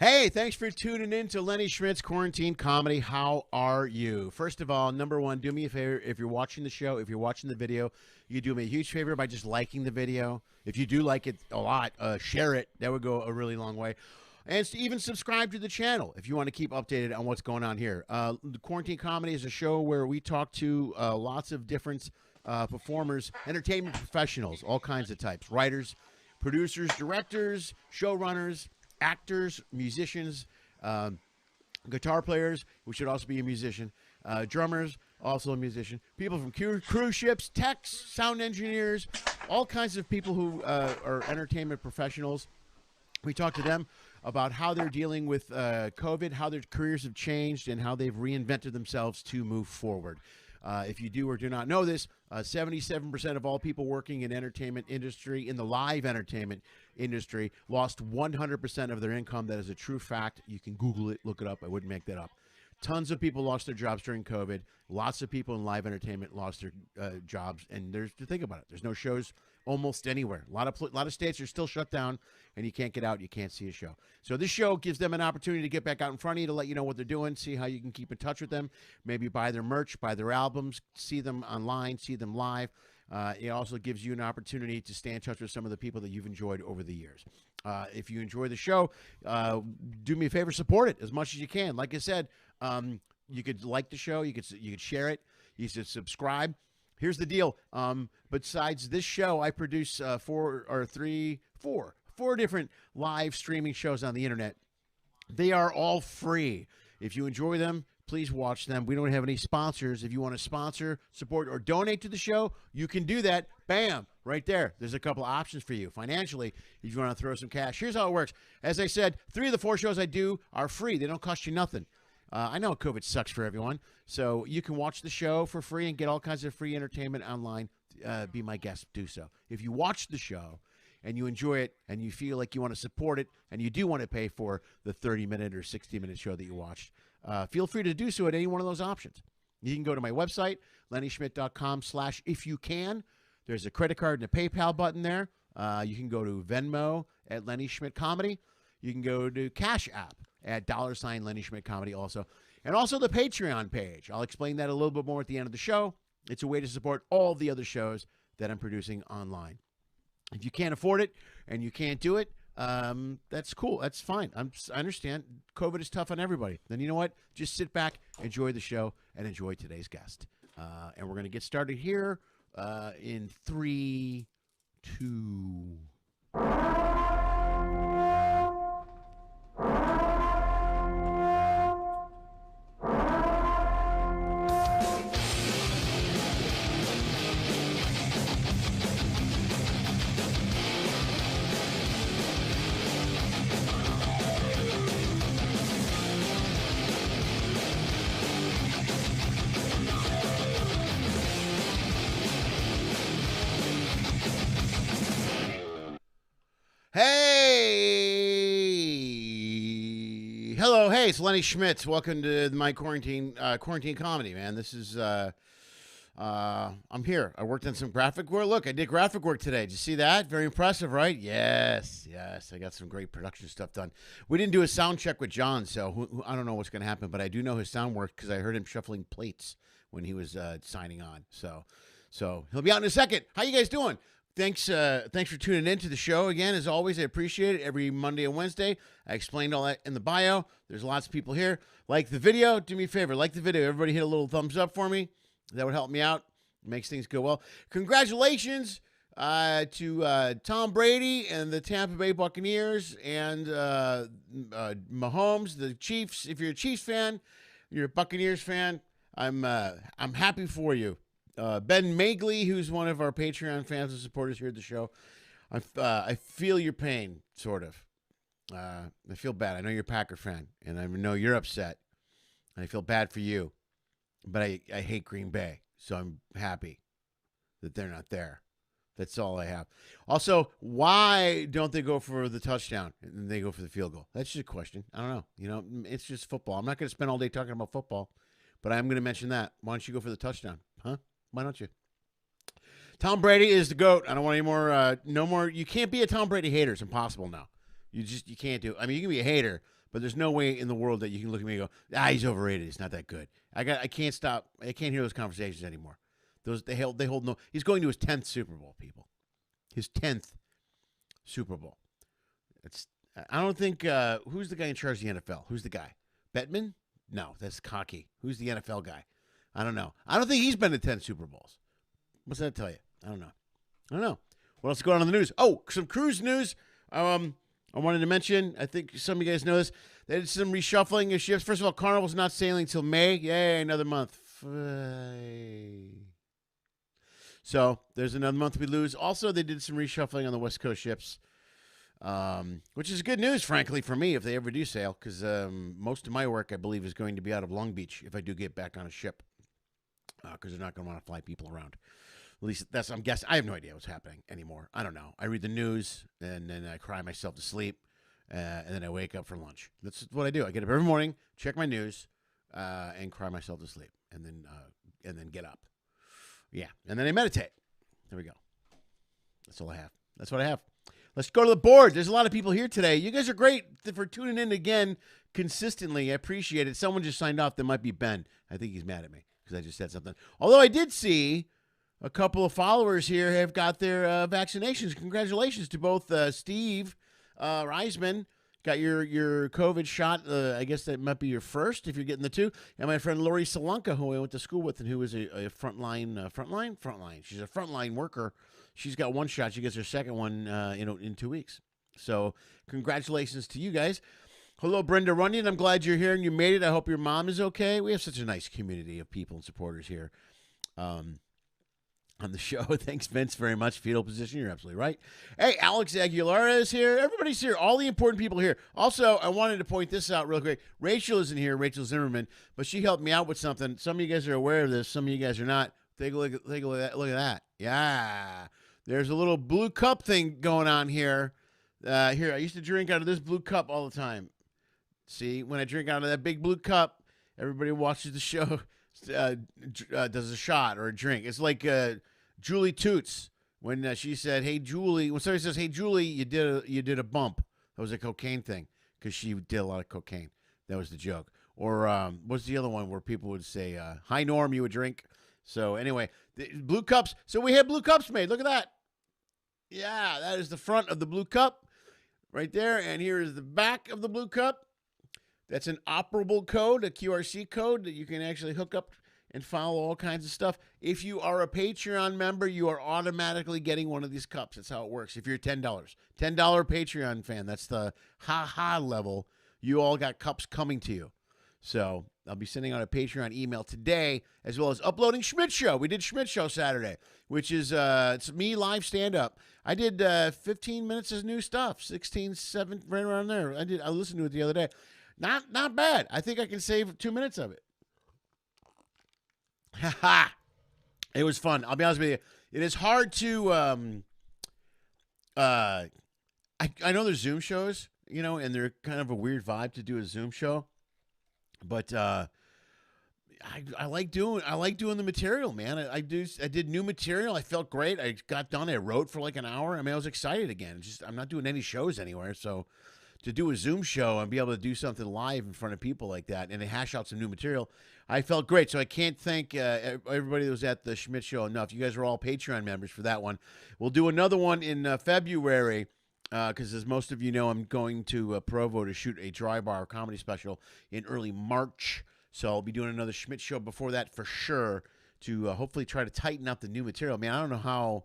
Hey, thanks for tuning in to Lenny Schmidts Quarantine Comedy. How are you? First of all, number one, do me a favor. If you're watching the show, if you're watching the video, you do me a huge favor by just liking the video. If you do like it a lot, share it. That would go a really long way. And even subscribe to the channel if you want to keep updated on what's going on here. The Quarantine Comedy is a show where we talk to lots of different performers, entertainment professionals, all kinds of types, writers, producers, directors, showrunners, actors, musicians, guitar players, who should also be a musician, drummers, also a musician, people from cruise ships, techs, sound engineers, all kinds of people who are entertainment professionals. We talk to them about how they're dealing with COVID, how their careers have changed, and how they've reinvented themselves to move forward. If you do or do not know this, 77% of all people working in entertainment industry, in the live entertainment industry, lost 100% of their income. That is a true fact. You can Google it, look it up. I wouldn't make that up. Tons of people lost their jobs during COVID. Lots of people in live entertainment lost their jobs. And there's to think about it. There's no shows almost anywhere. A lot of states are still shut down, and you can't get out. You can't see a show. So this show gives them an opportunity to get back out in front of you, to let you know what they're doing, see how you can keep in touch with them, maybe buy their merch, buy their albums, see them online, see them live. It also gives you an opportunity to stay in touch with some of the people that you've enjoyed over the years. If you enjoy the show, do me a favor, support it as much as you can. Like I said, you could like the show, you could share it, you should subscribe. Here's the deal. Besides this show, I produce four different live streaming shows on the internet. They are all free. If you enjoy them, please watch them. We don't have any sponsors. If you want to sponsor, support, or donate to the show, you can do that. Bam, right there. There's a couple of options for you financially if you want to throw some cash. Here's how it works. As I said, 3 of the 4 shows I do are free. They don't cost you nothing. I know COVID sucks for everyone, so you can watch the show for free and get all kinds of free entertainment online. Be my guest, do so. If you watch the show and you enjoy it and you feel like you want to support it and you do want to pay for the 30-minute or 60-minute show that you watched, feel free to do so at any one of those options. You can go to my website, lennyschmidt.com/ifyoucan. There's a credit card and a PayPal button there. You can go to Venmo at Lenny Schmidt Comedy. You can go to Cash App at $ Lenny Schmidt Comedy also. And also the Patreon page. I'll explain that a little bit more at the end of the show. It's a way to support all the other shows that I'm producing online. If you can't afford it and you can't do it, that's cool. That's fine. I understand. COVID is tough on everybody. Then you know what? Just sit back, enjoy the show, and enjoy today's guest. And we're going to get started here in 3, 2... Hey, hello, hey, it's Lenny Schmidts. Welcome to my quarantine comedy, man. This is I'm here. I worked on some graphic work. Look, I did graphic work today. Did you see that? Very impressive, right? Yes. I got some great production stuff done. We didn't do a sound check with John, so I don't know what's going to happen, but I do know his sound work because I heard him shuffling plates when he was signing on. So he'll be out in a second. How you guys doing? Thanks for tuning in to the show again. As always, I appreciate it. Every Monday and Wednesday, I explained all that in the bio. There's lots of people here. Like the video. Do me a favor. Like the video. Everybody hit a little thumbs up for me. That would help me out. It makes things go well. Congratulations to Tom Brady and the Tampa Bay Buccaneers and Mahomes, the Chiefs. If you're a Chiefs fan, you're a Buccaneers fan, I'm happy for you. Ben Magley, who's one of our Patreon fans and supporters here at the show, I feel your pain, sort of. I feel bad. I know you're a Packer fan, and I know you're upset. I feel bad for you, but I hate Green Bay, so I'm happy that they're not there. That's all I have. Also, why don't they go for the touchdown and they go for the field goal? That's just a question. I don't know. You know, it's just football. I'm not going to spend all day talking about football, but I'm going to mention that. Why don't you go for the touchdown? Huh? Why don't you? Tom Brady is the GOAT. I don't want any more, no more. You can't be a Tom Brady hater. It's impossible now. You can't do it. I mean, you can be a hater, But there's no way in the world that you can look at me and go, he's overrated. He's not that good. I can't stop. I can't hear those conversations anymore. They hold no. He's going to his 10th Super Bowl, people. His 10th Super Bowl. I don't think who's the guy in charge of the NFL? Who's the guy? Bettman? No, that's cocky. Who's the NFL guy? I don't know. I don't think he's been to 10 Super Bowls. What's that tell you? I don't know. What else is going on in the news? Oh, some cruise news. I wanted to mention, I think some of you guys know this, they did some reshuffling of ships. First of all, Carnival's not sailing until May. Yay, another month. So there's another month we lose. Also, they did some reshuffling on the West Coast ships, which is good news, frankly, for me if they ever do sail, because most of my work, I believe, is going to be out of Long Beach if I do get back on a ship, because they're not going to want to fly people around. At least I'm guessing. I have no idea what's happening anymore. I don't know. I read the news, and then I cry myself to sleep, and then I wake up for lunch. That's what I do. I get up every morning, check my news, and cry myself to sleep, and then get up. Yeah, and then I meditate. There we go. That's all I have. That's what I have. Let's go to the board. There's a lot of people here today. You guys are great for tuning in again consistently. I appreciate it. Someone just signed off. That might be Ben. I think he's mad at me because I just said something. Although I did see a couple of followers here have got their vaccinations. Congratulations to both Steve Reisman. Got your COVID shot. I guess that might be your first if you're getting the two. And my friend Lori Solanka, who I went to school with and who is a frontline. She's a frontline worker. She's got one shot. She gets her second one in 2 weeks. So congratulations to you guys. Hello, Brenda Runyon. I'm glad you're here and you made it. I hope your mom is okay. We have such a nice community of people and supporters here on the show. Thanks, Vince, very much. Fetal position. You're absolutely right. Hey, Alex Aguilar is here. Everybody's here. All the important people here. Also, I wanted to point this out real quick. Rachel isn't here, Rachel Zimmerman, but she helped me out with something. Some of you guys are aware of this. Some of you guys are not. Take a look at that. Look at that. Yeah. There's a little blue cup thing going on here. Here, I used to drink out of this blue cup all the time. See, when I drink out of that big blue cup, everybody watches the show does a shot or a drink. It's like Julie Toots when she said, "Hey Julie," when somebody says, "Hey Julie," you did a bump. That was a cocaine thing because she did a lot of cocaine. That was the joke. Or what's the other one where people would say, "Hi Norm, you would drink." So anyway, the blue cups. So we had blue cups made. Look at that. Yeah, that is the front of the blue cup right there, and here is the back of the blue cup. That's an operable code, a QRC code that you can actually hook up and follow all kinds of stuff. If you are a Patreon member, you are automatically getting one of these cups. That's how it works. If you're $10 Patreon fan, that's the ha-ha level. You all got cups coming to you. So I'll be sending out a Patreon email today, as well as uploading Schmidt Show. We did Schmidt Show Saturday, which is it's me live stand-up. I did 15 minutes of new stuff, 16, 7, right around there. I listened to it the other day. Not bad. I think I can save 2 minutes of it. It was fun. I'll be honest with you. It is hard to I know there's Zoom shows, and they're kind of a weird vibe to do a Zoom show. But I like doing the material, man. I did new material. I felt great. I got done. I wrote for like an hour. I mean, I was excited again. I'm not doing any shows anywhere, so to do a Zoom show and be able to do something live in front of people like that and to hash out some new material, I felt great. So I can't thank everybody that was at the Schmidt Show enough. You guys are all Patreon members for that one. We'll do another one in February because, as most of you know, I'm going to Provo to shoot a dry bar comedy special in early March. So I'll be doing another Schmidt Show before that for sure to hopefully try to tighten up the new material. Man, I don't know how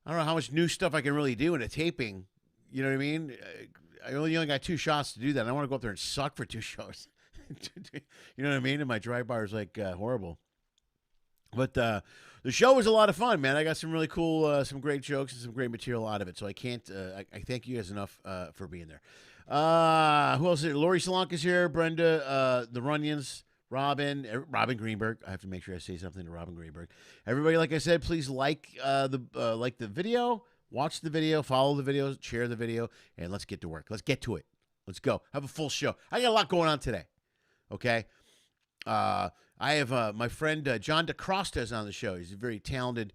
much new stuff I can really do in a taping. You know what I mean? I only got 2 shots to do that. I don't want to go up there and suck for 2 shows. You know what I mean? And my dry bar is like horrible. But the show was a lot of fun, man. I got some really cool, some great jokes and some great material out of it. So I can't, I thank you guys enough for being there. Who else is here? Lori Solanka's here. Brenda, the Runyons, Robin Greenberg. I have to make sure I say something to Robin Greenberg. Everybody, like I said, please like the video. Watch the video, follow the video, share the video, and let's get to work. Let's get to it. Let's go. Have a full show. I got a lot going on today. Okay? I have my friend John DiCrosta is on the show. He's a very talented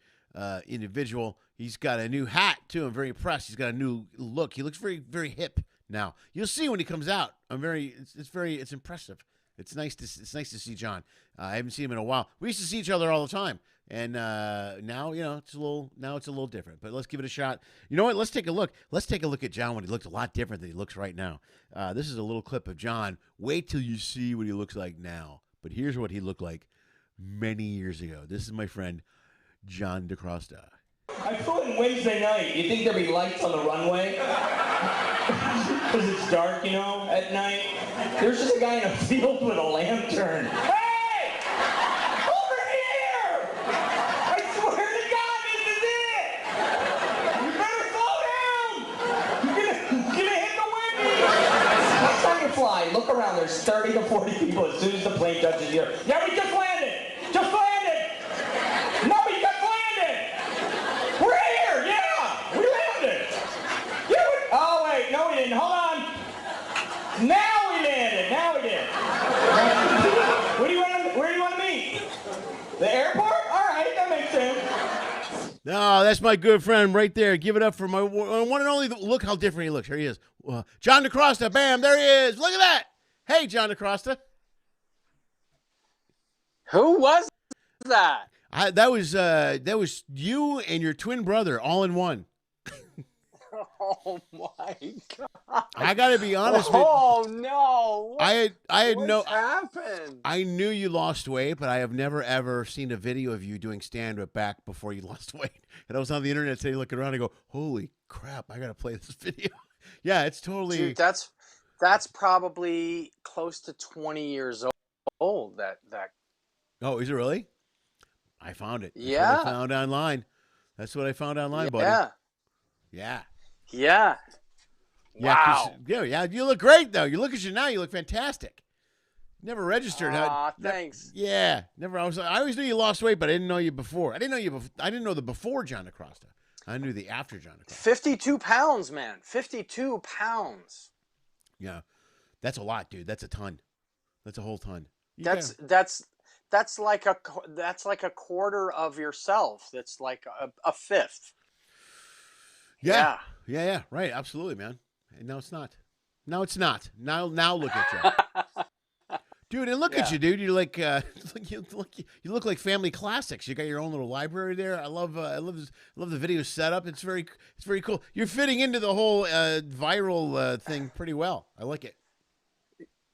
individual. He's got a new hat, too. I'm very impressed. He's got a new look. He looks very, very hip now. You'll see when he comes out. It's impressive. It's nice to see John. I haven't seen him in a while. We used to see each other all the time, and now it's a little different. But let's give it a shot. You know what? Let's take a look. Let's take a look at John when he looked a lot different than he looks right now. This is a little clip of John. Wait till you see what he looks like now. But here's what he looked like many years ago. This is my friend John DiCrosta. I flew in Wednesday night. You think there'd be lights on the runway? Because it's dark, at night. There's just a guy in a field with a lantern. Hey! Over here! I swear to God, this is it! You better slow down! You're gonna hit the Wendy! Next time you fly, look around. There's 30 to 40 people as soon as the plane touches you. Yeah, we just landed! Just landed! No, we just landed! We're here! Yeah! We landed! Oh, wait, no we didn't. Hold on. Now we landed. Now we did. Where do you want to meet? The airport? All right, that makes sense. No, that's my good friend right there. Give it up for my one and only. Look how different he looks. Here he is. John DiCrosta. Bam, there he is. Look at that. Hey, John DiCrosta. Who was that? That was you and your twin brother all in one. Oh my God! I gotta be honest. Oh no! I had What's no. happened? I knew you lost weight, but I have never ever seen a video of you doing stand-up back before you lost weight. And I was on the internet today, looking around, and go, "Holy crap! I gotta play this video." Yeah, it's totally. Dude, that's probably close to 20 years old. That. Oh, is it really? I found it. That's Yeah. what I found online. That's what I found online, buddy. Yeah. Yeah. Yeah. Wow. Yeah. You look great though. You look at you now. You look fantastic. Never registered. Thanks. Yeah. Never. I always knew you lost weight, but I didn't know you before. I didn't know the before John DiCrosta. I knew the after John DiCrosta. 52 pounds, man. 52 pounds. Yeah. That's a lot, dude. That's a ton. That's a whole ton. That's like a quarter of yourself. That's like a fifth. Yeah. Right. Absolutely, man. And no, it's not. No, it's not. Now look at you, dude. And look at you, dude. You're like, you look like family classics. You got your own little library there. I love the video setup. It's very cool. You're fitting into the whole viral thing pretty well. I like it.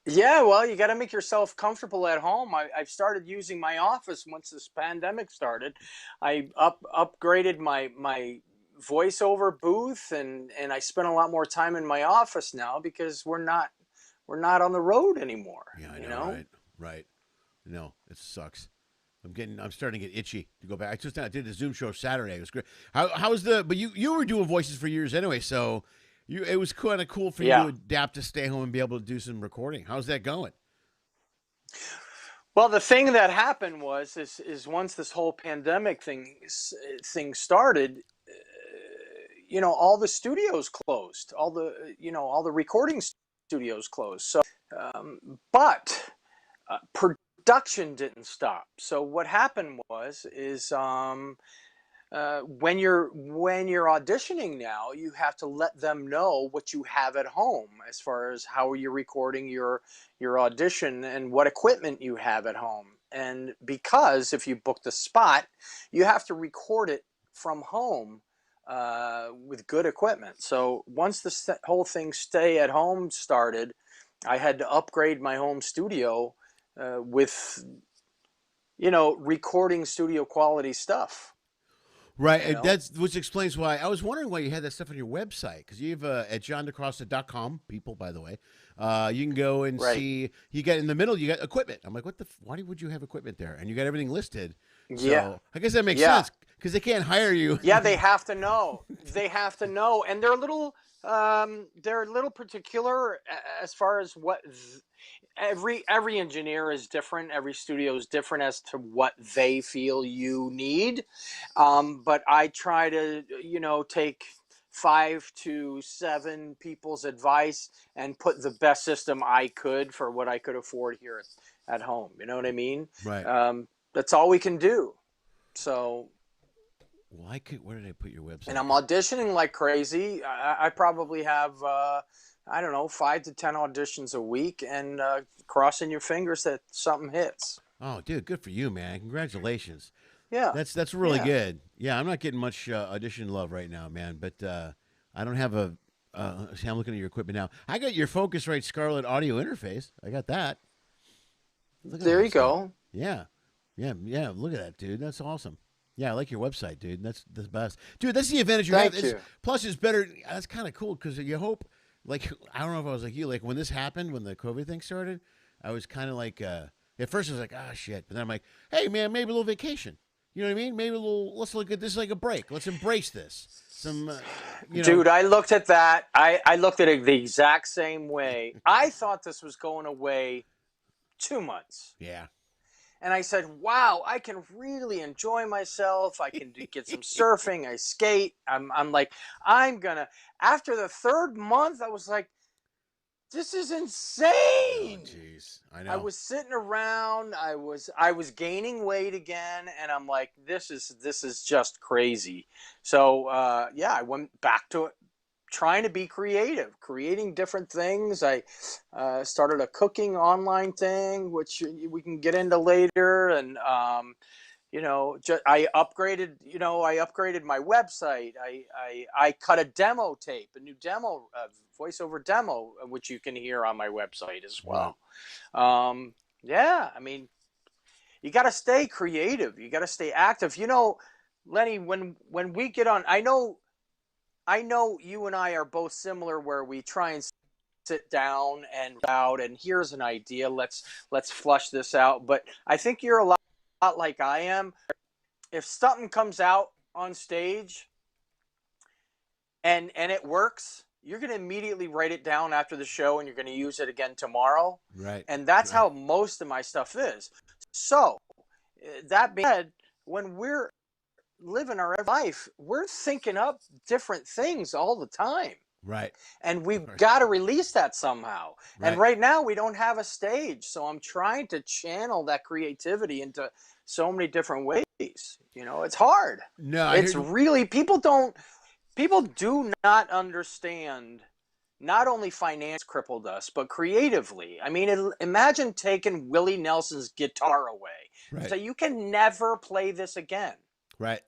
Yeah, well, you got to make yourself comfortable at home. I've started using my office once this pandemic started. I upgraded my voiceover booth, and I spend a lot more time in my office now because we're not on the road anymore. Yeah, I know. Right. No, it sucks. I'm starting to get itchy to go back. I did a Zoom show Saturday. It was great. But you were doing voices for years anyway, so it was kind of cool for you to adapt to stay home and be able to do some recording. How's that going? Well, the thing that happened is once this whole pandemic thing started, all the studios closed, all the recording studios closed. So, but production didn't stop. So what happened is when you're auditioning now, you have to let them know what you have at home as far as how you're recording your audition and what equipment you have at home. And because if you book the spot, you have to record it from home with good equipment. So once the whole thing stay at home started, I had to upgrade my home studio with recording studio quality stuff. Right, which explains why I was wondering why you had that stuff on your website, because you have at johndicrosta.com, people, by the way, you can go and see. You got in the middle, you got equipment. I'm like, why would you have equipment there? And you got everything listed. So I guess that makes sense because they can't hire you. Yeah, they have to know. They have to know, and they're a little particular as far as what. Every engineer is different. Every studio is different as to what they feel you need. But I try to, take 5 to 7 people's advice and put the best system I could for what I could afford here at home. You know what I mean? Right. That's all we can do. So. Well, where did I put your website? And I'm auditioning like crazy. I probably have I don't know, 5 to 10 auditions a week, and crossing your fingers that something hits. Oh, dude, good for you, man. Congratulations. Yeah. That's really Yeah. good. Yeah, I'm not getting much audition love right now, man. But I don't have a. See, I'm looking at your equipment now. I got your Focusrite Scarlett audio interface. I got that. Look at all There that you stuff. go. Yeah, yeah. Look at that, dude. That's awesome. Yeah, I like your website, dude. That's the best, dude. That's the advantage you have. Thank you. Plus, it's better. That's kind of cool because you hope. Like, I don't know if I was like you. Like when this happened, when the COVID thing started, I was kind of like. At first, I was like, ah, shit. But then I'm like, hey, man, maybe a little vacation. You know what I mean? Maybe a little. Let's look at this like a break. Let's embrace this. Some, Dude, I looked at that. I looked at it the exact same way. I thought this was going away 2 months. Yeah. And I said, wow, I can really enjoy myself. I can get some surfing. I skate. I'm like, I'm going to. After the 3rd month, I was like, this is insane. Oh, jeez. I know. I was sitting around. I was gaining weight again, and I'm like, this is just crazy. So yeah, I went back to it, trying to be creative, creating different things. I started a cooking online thing, which we can get into later, and I upgraded. I upgraded my website. I cut a demo tape, a new demo, voiceover demo, which you can hear on my website as well. Wow. Yeah, I mean, you got to stay creative. You got to stay active. Lenny, when we get on, I know you and I are both similar, where we try and sit down and here's an idea. Let's flush this out. But I think you're a lot like I am. If something comes out on stage and it works, you're going to immediately write it down after the show, and you're going to use it again tomorrow. Right. And that's how most of my stuff is. So that being said, when we're living our life, we're thinking up different things all the time. Right. And we've got to release that somehow. Right. And right now we don't have a stage. So I'm trying to channel that creativity into so many different ways. It's hard. No, it's really, people do not understand. Not only finance crippled us, but creatively. I mean, imagine taking Willie Nelson's guitar away. Right. So you can never play this again. Right.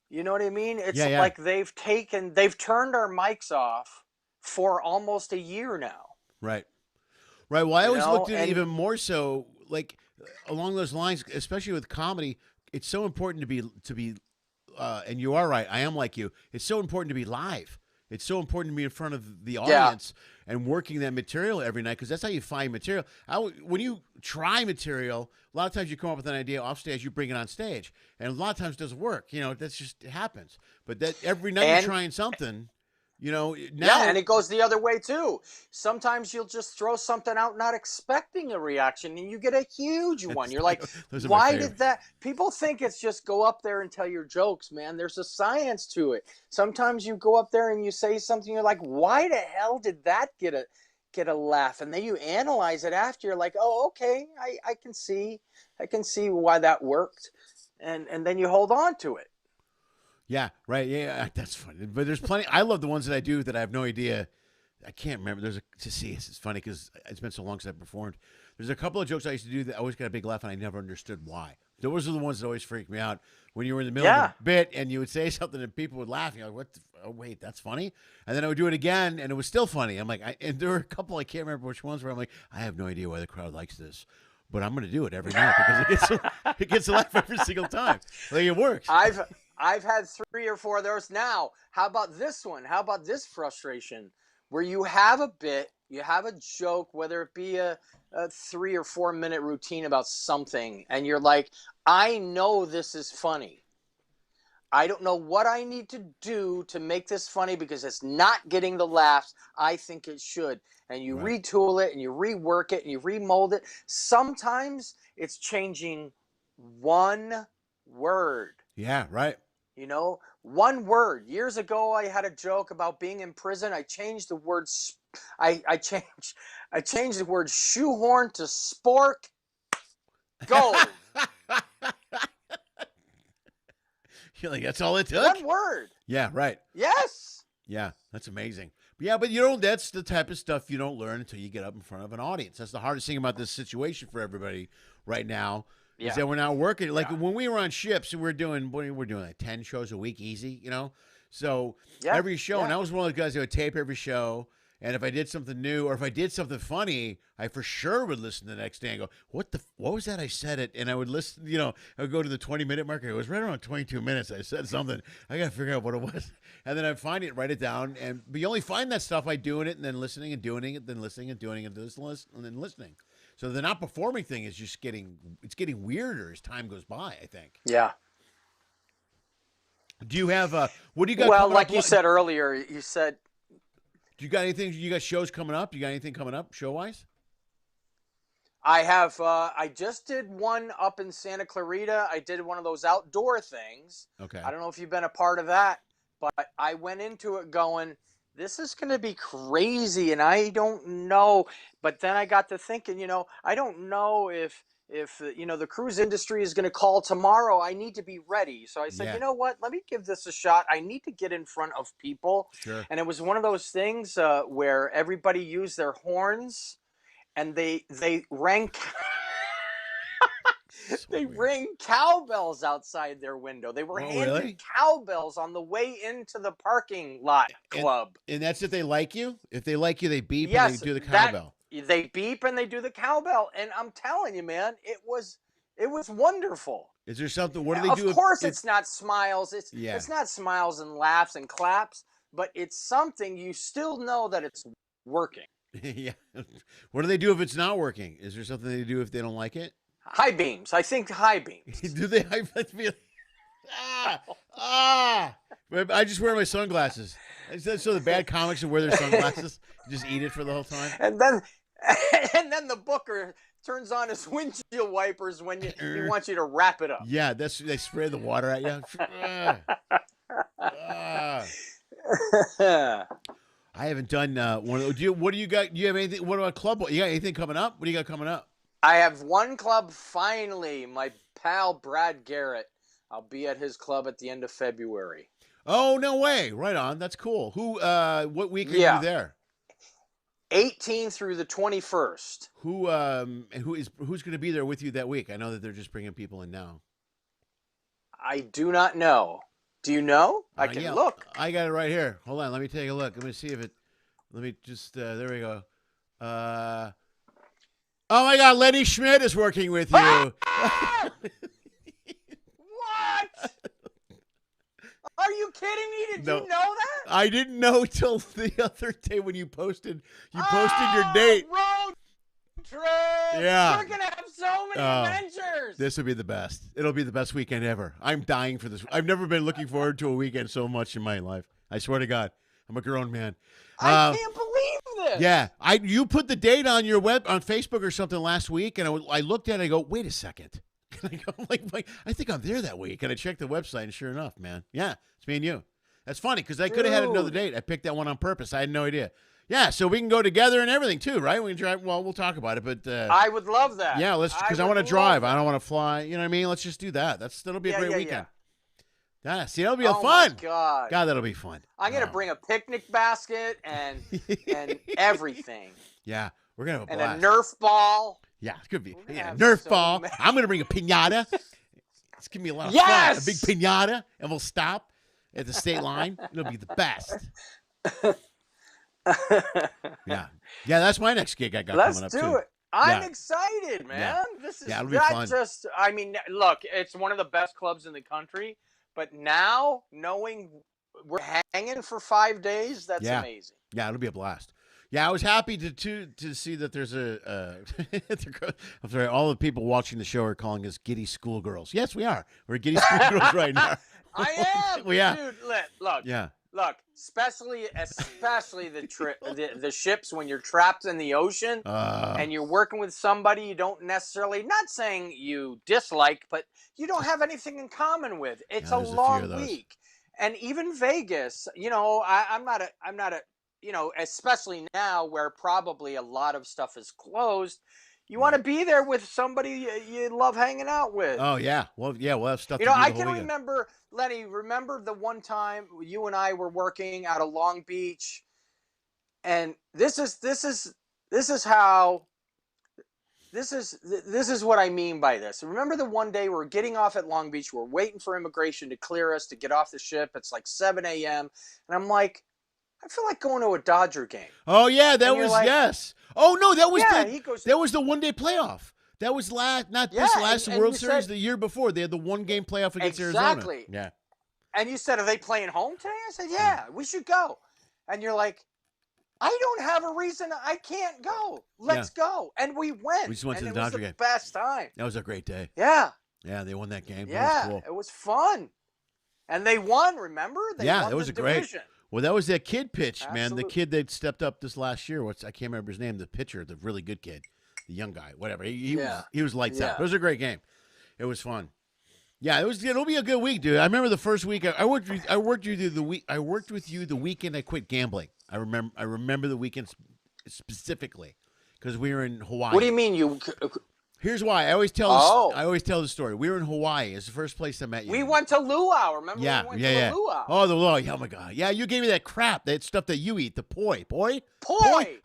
You know what I mean? It's Yeah. like they've turned our mics off for almost a year now. Right. Right. Well, I always looked at it even more so, like along those lines, especially with comedy. It's so important to be, and you are right. I am like you. It's so important to be live. It's so important to be in front of the audience and working that material every night, because that's how you find material. When you try material, a lot of times you come up with an idea off stage, you bring it on stage, and a lot of times it doesn't work. That's just, it happens. But that every night you're trying something. Now, and it goes the other way too. Sometimes you'll just throw something out not expecting a reaction, and you get a huge one. You're like, why did that? People think it's just go up there and tell your jokes, man. There's a science to it. Sometimes you go up there and you say something, you're like, why the hell did that get a laugh? And then you analyze it after. You're like, oh, okay, I can see why that worked, and then you hold on to it. Yeah, right. Yeah, that's funny. But there's plenty. I love the ones that I do that I have no idea. I can't remember. It's funny because it's been so long since I've performed. There's a couple of jokes I used to do that I always got a big laugh, and I never understood why. Those are the ones that always freak me out. When you were in the middle of a bit and you would say something and people would laugh, and you're like, "What? Oh, wait, that's funny." And then I would do it again, and it was still funny. I'm like, and there were a couple I can't remember which ones where I'm like, I have no idea why the crowd likes this, but I'm going to do it every night because it gets a laugh every single time. Like it works. I've had 3 or 4 of those now. How about this one? How about this frustration where you have a bit, you have a joke, whether it be a 3 or 4 minute routine about something, and you're like, I know this is funny. I don't know what I need to do to make this funny because it's not getting the laughs I think it should. And you retool it and you rework it and you remold it. Sometimes it's changing one word. Yeah, right. One word. Years ago, I had a joke about being in prison. I changed the word. I changed the word shoehorn to spork. Gold. You're like, that's all it took? One word. Yeah, right. Yes. Yeah, that's amazing. Yeah, but you don't. That's the type of stuff you don't learn until you get up in front of an audience. That's the hardest thing about this situation for everybody right now. Yeah. Is that we're not working like when we were on ships and we're doing like 10 shows a week, easy, So every show, and I was one of the guys that would tape every show. And if I did something new or if I did something funny, I for sure would listen the next day and go, what was that I said it? And I would listen, I would go to the 20-minute marker. It was right around 22 minutes. I said something. I got to figure out what it was. And then I'd find it, write it down. But you only find that stuff by doing it and then listening and doing it, then listening and doing it, and then listening. So the not performing thing is just getting weirder as time goes by, I think. Yeah. Do you have, what do you got? Well, like you said earlier, you said, do you got anything? You got shows coming up? You got anything coming up show wise? I have. I just did one up in Santa Clarita. I did one of those outdoor things. Okay. I don't know if you've been a part of that, but I went into it going, this is going to be crazy, and I don't know. But then I got to thinking, I don't know if the cruise industry is going to call tomorrow. I need to be ready. So I said, you know what? Let me give this a shot. I need to get in front of people. Sure. And it was one of those things where everybody used their horns, and they rang rang cowbells outside their window. They were handed cowbells on the way into the parking lot club. And that's if they like you? If they like you, they beep and they do the cowbell. They beep and they do the cowbell, and I'm telling you, man, it was wonderful. Is there something? What do they do? Of course, it's not smiles. It's not smiles and laughs and claps, but it's something you still know that it's working. Yeah. What do they do if it's not working? Is there something they do if they don't like it? High beams. I think high beams. Do they? I just wear my sunglasses. So the bad comics who wear their sunglasses just eat it for the whole time. And then the booker turns on his windshield wipers when he wants you to wrap it up. Yeah, they spray the water at you. I haven't done one of those. What do you got? Do you have anything? What about club? You got anything coming up? What do you got coming up? I have one club finally. My pal Brad Garrett. I'll be at his club at the end of February. Oh, no way. Right on. That's cool. Who? What week are you there? 18 through the 21st. Who's going to be there with you that week? I know that they're just bringing people in now. I do not know. Do you know? I can look. I got it right here. Hold on. Let me take a look. Let me see if it. Let me just. There we go. Oh my God! Lenny Schmidts is working with you. What? Are you kidding me? Did you know that? I didn't know till the other day when you posted. Your date. Road trip. Yeah. We're gonna have so many adventures. This will be the best. It'll be the best weekend ever. I'm dying for this. I've never been looking forward to a weekend so much in my life. I swear to God, I'm a grown man. I can't believe this. Yeah, you put the date on your on Facebook or something last week, and I looked at it. I go, wait a second. And I go, like, I think I'm there that week. And I checked the website, and sure enough, man, yeah, it's me and you. That's funny because I could have had another date. I picked that one on purpose. I had no idea. Yeah, so we can go together and everything too, right? We can drive. Well, we'll talk about it, but I would love that. Yeah, let's because I want to drive. I don't want to fly. You know what I mean? Let's just do that. That'll be a great weekend. Yeah, see, that'll be fun. My God, that'll be fun. I'm gonna bring a picnic basket and everything. Yeah, we're gonna have a blast. And a Nerf ball. Yeah, it could be Nerf ball. I'm gonna bring a piñata. It's gonna be a lot of fun. A big piñata, and we'll stop at the state line. It'll be the best. Yeah, that's my next gig I got coming up too. Let's do it. I'm excited, man. Yeah. This is it'll be fun. I mean, look, it's one of the best clubs in the country. But now, knowing we're hanging for 5 days, that's amazing. Yeah, it'll be a blast. Yeah, I was happy to see that there's I'm sorry, all the people watching the show are calling us giddy schoolgirls. Yes, we are. We're giddy schoolgirls right now. I am. Yeah. Dude, look. Yeah. Look, especially the ships when you're trapped in the ocean and you're working with somebody you don't necessarily, not saying you dislike, but you don't have anything in common with. It's a long week. And even Vegas, I'm not a, especially now where probably a lot of stuff is closed. You want to be there with somebody you love hanging out with. Oh, yeah. Well, we'll have stuff to do I can remember, Lenny, remember the one time you and I were working out of Long Beach and this is how. This is what I mean by this. Remember the one day we're getting off at Long Beach, we're waiting for immigration to clear us to get off the ship. It's like 7 a.m. And I'm like, I feel like going to a Dodger game. Oh yeah, that was like, yes. Oh no, that was yeah, that was the one-day playoff. That was this last World Series, the year before. They had the one-game playoff against Arizona. Exactly. Yeah. And you said, are they playing home today? I said, yeah, we should go. And you're like, I don't have a reason. I can't go. Let's go. And we went. We just went to the Dodger game. It was the best time. That was a great day. Yeah. Yeah, they won that game. Yeah, that was cool. It was fun. And they won, remember? They won that was the great. division. Well, that was that kid pitch, man. Absolutely. The kid that stepped up this last year. I can't remember his name. The pitcher, the really good kid, the young guy, whatever. He was lights out. It was a great game. It was fun. Yeah, it'll be a good week, dude. I remember the first week I worked with you the weekend I quit gambling. I remember the weekend specifically because we were in Hawaii. What do you mean Here's why. I always tell the story. We were in Hawaii. It's the first place I met you. We went to Luau. Remember? Yeah, we went to the Luau. Oh, the luau. Oh my God. Yeah, you gave me that crap, that stuff that you eat, the poi. Poi.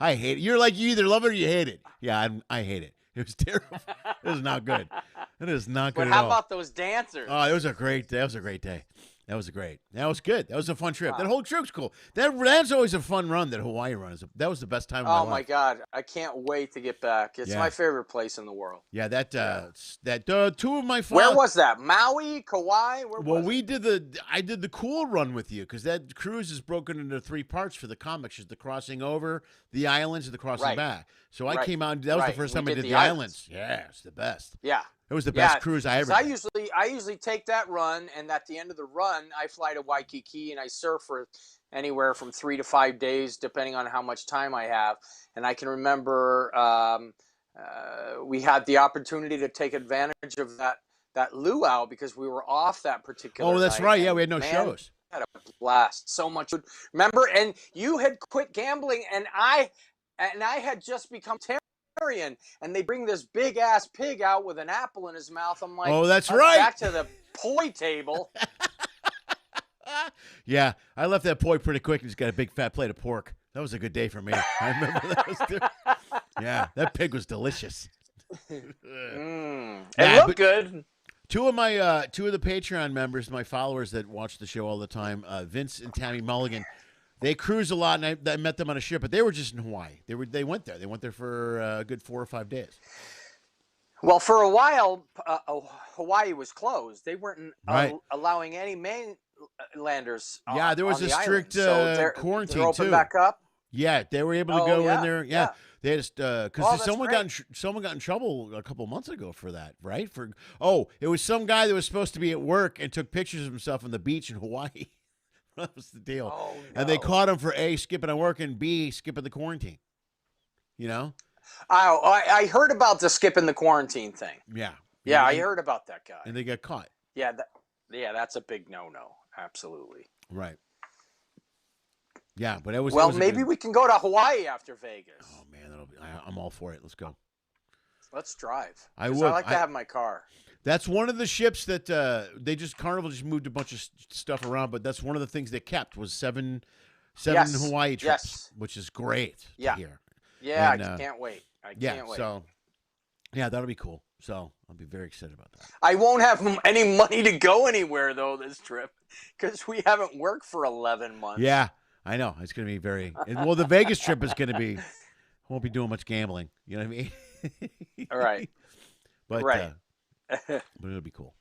I hate it. You're like, you either love it or you hate it. Yeah, I hate it. It was terrible. It was not good. It is not good But at all. how about those dancers? Oh, it was a great day. That was a great day. That was great. That was good. That was a fun trip. That whole trip's cool. That's always a fun run. That Hawaii run that was the best time of my life. Oh my God, I can't wait to get back. It's my favorite place in the world. Yeah, two of my. Where was that? Maui, Kauai. I did the cool run with you because that cruise is broken into 3 parts for the comics: the crossing over the islands and the crossing back. So I came out. That was the first time I did the islands. Yeah, it's the best. Yeah. It was the best cruise I ever did. I usually take that run, and at the end of the run, I fly to Waikiki and I surf for anywhere from 3 to 5 days, depending on how much time I have. And I can remember we had the opportunity to take advantage of that luau because we were off that particular Oh, that's night. right. Yeah, we had no shows. Had a blast. So much. Remember, and you had quit gambling, and I had just become and they bring this big ass pig out with an apple in his mouth. I'm like, oh, that's right. Back to the poi table. Yeah, I left that poi pretty quick and just got a big fat plate of pork. That was a good day for me. I remember that. Yeah, that pig was delicious. It looked good. Two of the Patreon members, my followers that watch the show all the time, Vince and Tammy Mulligan. They cruise a lot, and I met them on a ship, but they were just in Hawaii. They went there. They went there for a good 4 or 5 days. Well, for a while, Hawaii was closed. They weren't allowing any mainlanders. Yeah, there was a strict quarantine they're open back up. Yeah, they were able to go in there. Yeah. They just because someone got in trouble a couple months ago for that, right? It was some guy that was supposed to be at work and took pictures of himself on the beach in Hawaii. That was the deal. Oh, no. And they caught him for A, skipping on work, and B, skipping the quarantine. You know? I heard about the skipping the quarantine thing. Yeah. Yeah, I heard about that guy. And they got caught. Yeah, that's a big no-no. Absolutely. Right. Yeah, but it was. Well, maybe we can go to Hawaii after Vegas. Oh man, I'm all for it. Let's go. Let's drive. I like to have my car. That's one of the ships that Carnival just moved a bunch of stuff around, but that's one of the things they kept was seven Hawaii trips, which is great to hear. Yeah, I can't wait. I can't wait. So, yeah, that'll be cool. So I'll be very excited about that. I won't have any money to go anywhere, though, this trip, because we haven't worked for 11 months. Yeah, I know. It's going to be well, the Vegas trip is going to be, won't be doing much gambling. You know what I mean? All right. But, right. But it'll be cool.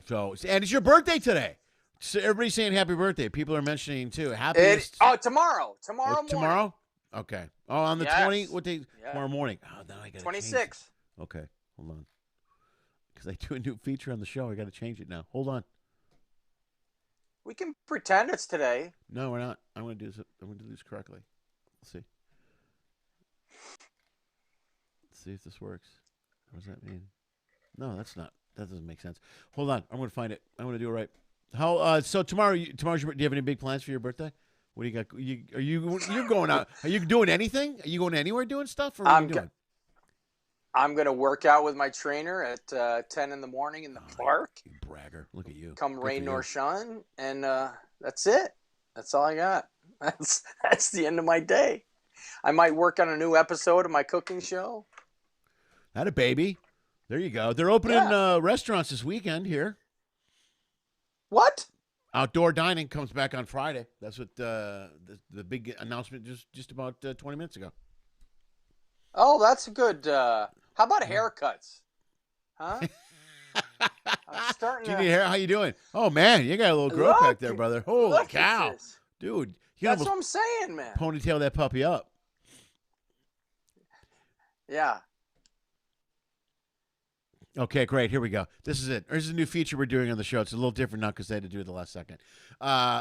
So, and it's your birthday today. So everybody's saying happy birthday. People are mentioning too. Tomorrow. Tomorrow morning. Tomorrow? Okay. Oh, on the 20? What day? Yeah. Tomorrow morning. Oh, now I got to 26. Okay. Hold on. Because I do a new feature on the show. I got to change it now. Hold on. We can pretend it's today. No, we're not. I'm going to do this correctly. Let's see. Let's see if this works. What does that mean? No, that's not. That doesn't make sense. Hold on. I'm going to find it. I'm going to do it right. So tomorrow, do you have any big plans for your birthday? What do you got? You're going out? Are you doing anything? Are you going anywhere doing stuff? Or what are you doing? I'm going to work out with my trainer at 10 in the morning in the park. You bragger. Look at you. Come rain nor shine. And that's it. That's all I got. That's the end of my day. I might work on a new episode of my cooking show. Not a baby. There you go. They're opening restaurants this weekend here. What? Outdoor dining comes back on Friday. That's what the big announcement just about 20 minutes ago. Oh, that's a good. How about haircuts? Huh? I'm starting Do you need hair? How you doing? Oh man, you got a little growth back there, brother. Holy cow, dude! That's what I'm saying, man. Ponytail that puppy up. Yeah. Okay, great. Here we go. This is it. This is a new feature we're doing on the show. It's a little different now because I had to do it the last second.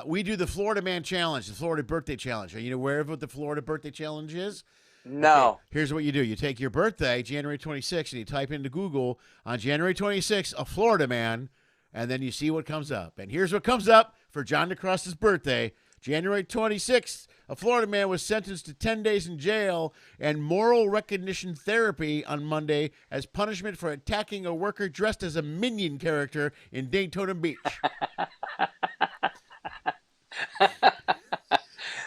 We do the Florida Man Challenge, the Florida Birthday Challenge. Are you aware of what the Florida Birthday Challenge is? No. Okay, here's what you do. You take your birthday, January 26th, and you type into Google on January 26th, a Florida man, and then you see what comes up. And here's what comes up for John DiCrosta's birthday. January 26th, a Florida man was sentenced to 10 days in jail and moral recognition therapy on Monday as punishment for attacking a worker dressed as a Minion character in Daytona Beach.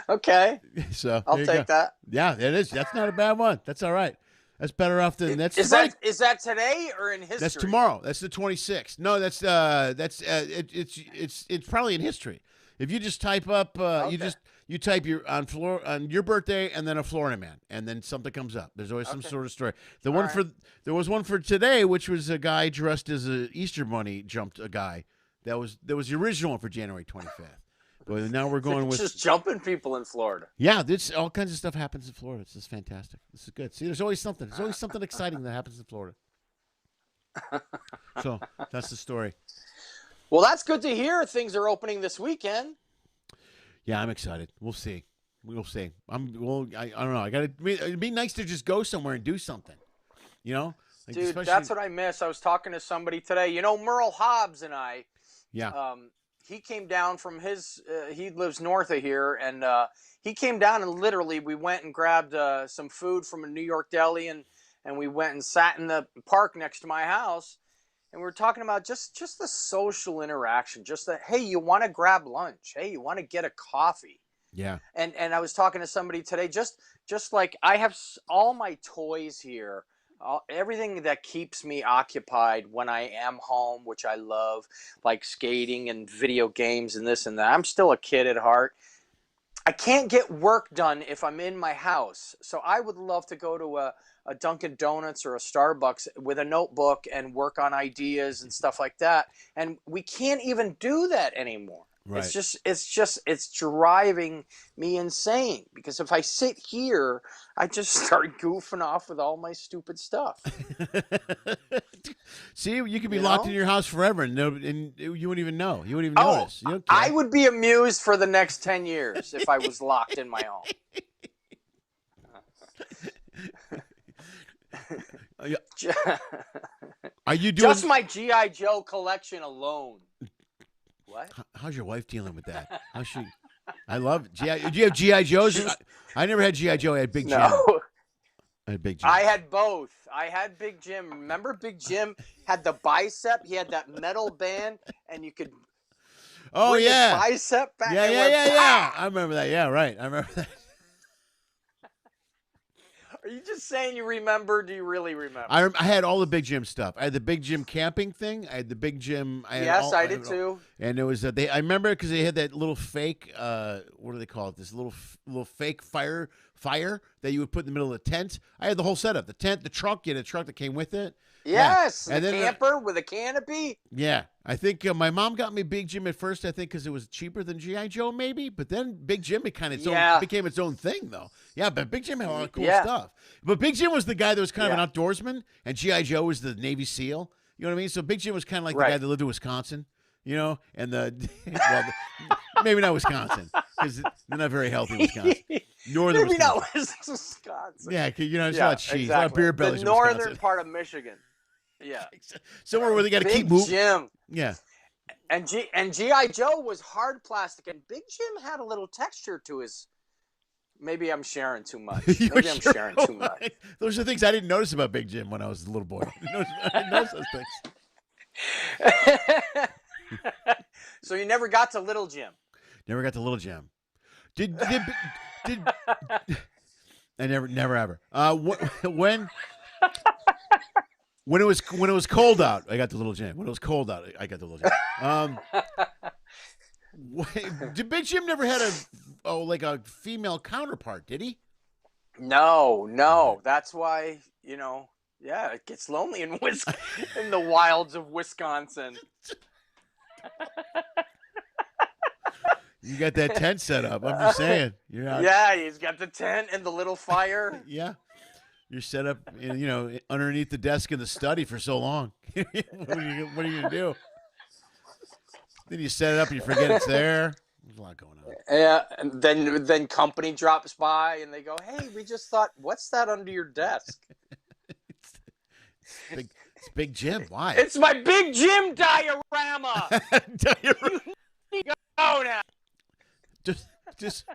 Okay. So I'll take that. Yeah, it is. That's not a bad one. That's all right. That's better off than that's. Is that today or in history? That's tomorrow. That's the 26th. No, it's probably in history. If you just type up, Okay. you type on your birthday and then a Florida man, and then something comes up. There's always some sort of story. There was one for today, which was a guy dressed as an Easter bunny jumped a guy. That was the original one for January 25th. But now we're going with just jumping people in Florida. Yeah, this all kinds of stuff happens in Florida. This is fantastic. This is good. See, there's always something. There's always something exciting that happens in Florida. So that's the story. Well, that's good to hear. Things are opening this weekend. Yeah, I'm excited. We'll see. We'll see. I don't know. It'd be nice to just go somewhere and do something. You know, dude, that's what I miss. I was talking to somebody today. You know, Merle Hobbs and I. Yeah. He came down from his. He lives north of here, and he came down and literally we went and grabbed some food from a New York deli, and we went and sat in the park next to my house. And we were talking about just the social interaction, just that, hey, you want to grab lunch? Hey, you want to get a coffee? Yeah. And I was talking to somebody today, just like I have all my toys here, everything that keeps me occupied when I am home, which I love, like skating and video games and this and that. I'm still a kid at heart. I can't get work done if I'm in my house. So I would love to go to a Dunkin' Donuts or a Starbucks with a notebook and work on ideas and stuff like that. And we can't even do that anymore. Right. It's driving me insane because if I sit here, I just start goofing off with all my stupid stuff. See, you could be locked in your house forever and you wouldn't even know. You wouldn't even notice. You don't care. I would be amused for the next 10 years if I was locked in my home. Are you doing just my G.I. Joe collection alone? What? How's your wife dealing with that? How's she? I love G.I. Do you have G.I. Joes? I never had G.I. Joe. I had Big Jim. No. I had Big Jim. I had both. I had Big Jim. Remember Big Jim had the bicep? He had that metal band, and you could bring his bicep back. Yeah. I remember that. Yeah, right. I remember that. Are you just saying you remember? Do you really remember? I had all the Big Jim stuff. I had the Big Jim camping thing. I had the Big Jim. I did too. And it was I remember because they had that little fake. What do they call it? This little fake fire that you would put in the middle of the tent. I had the whole setup. The tent, the truck. You had a truck that came with it. Yes, yeah. And the then camper with a canopy. Yeah, I think my mom got me Big Jim at first. I think because it was cheaper than G.I. Joe, maybe. But then Big Jim became its own thing, though. Yeah, but Big Jim had a lot of cool stuff. But Big Jim was the guy that was kind of an outdoorsman, and G.I. Joe was the Navy SEAL. You know what I mean? So Big Jim was kind of like the guy that lived in Wisconsin. You know, and maybe not Wisconsin because they're not very healthy. Wisconsin, northern maybe Wisconsin. not Wisconsin. Yeah, there's a lot of cheese, a lot of beer bellies. The northern part of Michigan. Yeah, somewhere where they got to keep moving. Jim. Yeah, and G.I. Joe was hard plastic, and Big Jim had a little texture to his. Maybe I'm sharing too much. Maybe I'm sharing too much. Those are things I didn't notice about Big Jim when I was a little boy. I didn't notice those things. So you never got to Little Jim? Never got to Little Jim. Did I never ever. When it was cold out, I got the little Jim. When it was cold out, I got the little Jim. Did Big Jim never had a female counterpart? Did he? No. That's why yeah, it gets lonely in in the wilds of Wisconsin. You got that tent set up. I'm just saying. Yeah, he's got the tent and the little fire. Yeah. You're set up, underneath the desk in the study for so long. What are you gonna do? Then you set it up and you forget it's there. There's a lot going on. Yeah, and then company drops by and they go, "Hey, we just thought, what's that under your desk?" It's Big Jim. Why? It's my Big Jim diorama. You go now. Does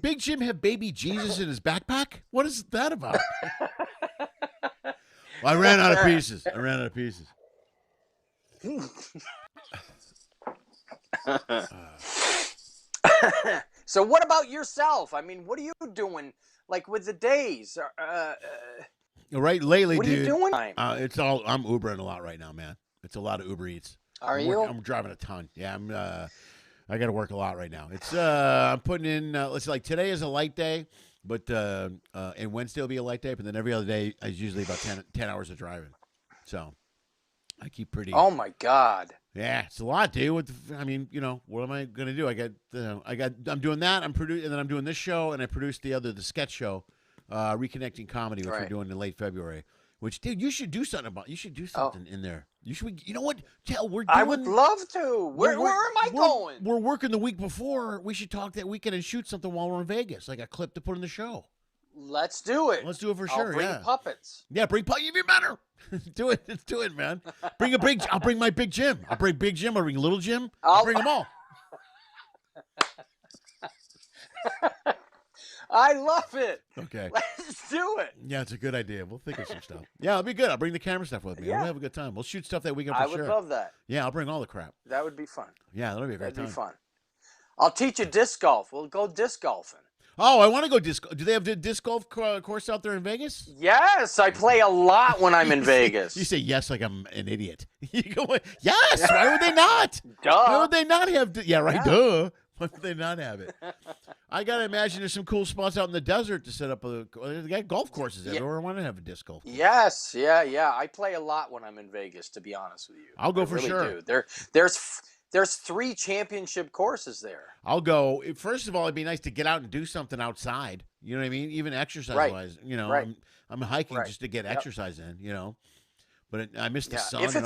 Big Jim have baby Jesus in his backpack? What is that about? Well, I ran out of pieces. So what about yourself? I mean, what are you doing, like, with the days? Right, lately, what dude. What are you doing? I'm Ubering a lot right now, man. It's a lot of Uber Eats. I'm driving a ton. Yeah, I got to work a lot right now. It's I'm putting in. Let's see, like today is a light day, but and Wednesday will be a light day. But then every other day is usually about 10 hours of driving. So I keep pretty. Oh my God. Yeah, it's a lot, dude. What am I gonna do? I'm doing that. I'm producing, and then I'm doing this show, and I produced the sketch show, Reconnecting Comedy, which we're doing in late February. Which, dude, you should do something in there. You should. You know what? I would love to. Where am I going? We're working the week before. We should talk that weekend and shoot something while we're in Vegas, like a clip to put in the show. Let's do it. Let's do it for sure. I'll bring puppets. Yeah, bring puppets. Even better. Do it. Let's do it, man. I'll bring my Big Jim. I'll bring Big Jim. I'll bring Little Jim. I'll bring them all. I love it. Okay. Let's do it. Yeah, it's a good idea. We'll think of some stuff. Yeah, it'll be good. I'll bring the camera stuff with me. Yeah. We'll have a good time. We'll shoot stuff that weekend for sure. I would love that. Yeah, I'll bring all the crap. That would be fun. Yeah, that'll be a great time. That'd be fun. I'll teach you disc golf. We'll go disc golfing. Oh, I want to go disc. Do they have the disc golf course out there in Vegas? Yes, I play a lot when I'm in Vegas. You say yes like I'm an idiot. You go, yes. Why would they not? Duh. Why would they not have? Yeah, right. Yeah. Duh. Why would they not have it? I gotta imagine there's some cool spots out in the desert to set up they got golf courses everywhere. I want to have a disc golf course. Yes, yeah. I play a lot when I'm in Vegas. To be honest with you, I'll go for sure. Do. There's 3 championship courses there. I'll go. First of all, it'd be nice to get out and do something outside. You know what I mean? Even exercise-wise. I'm hiking just to get exercise in. But I miss the sun. If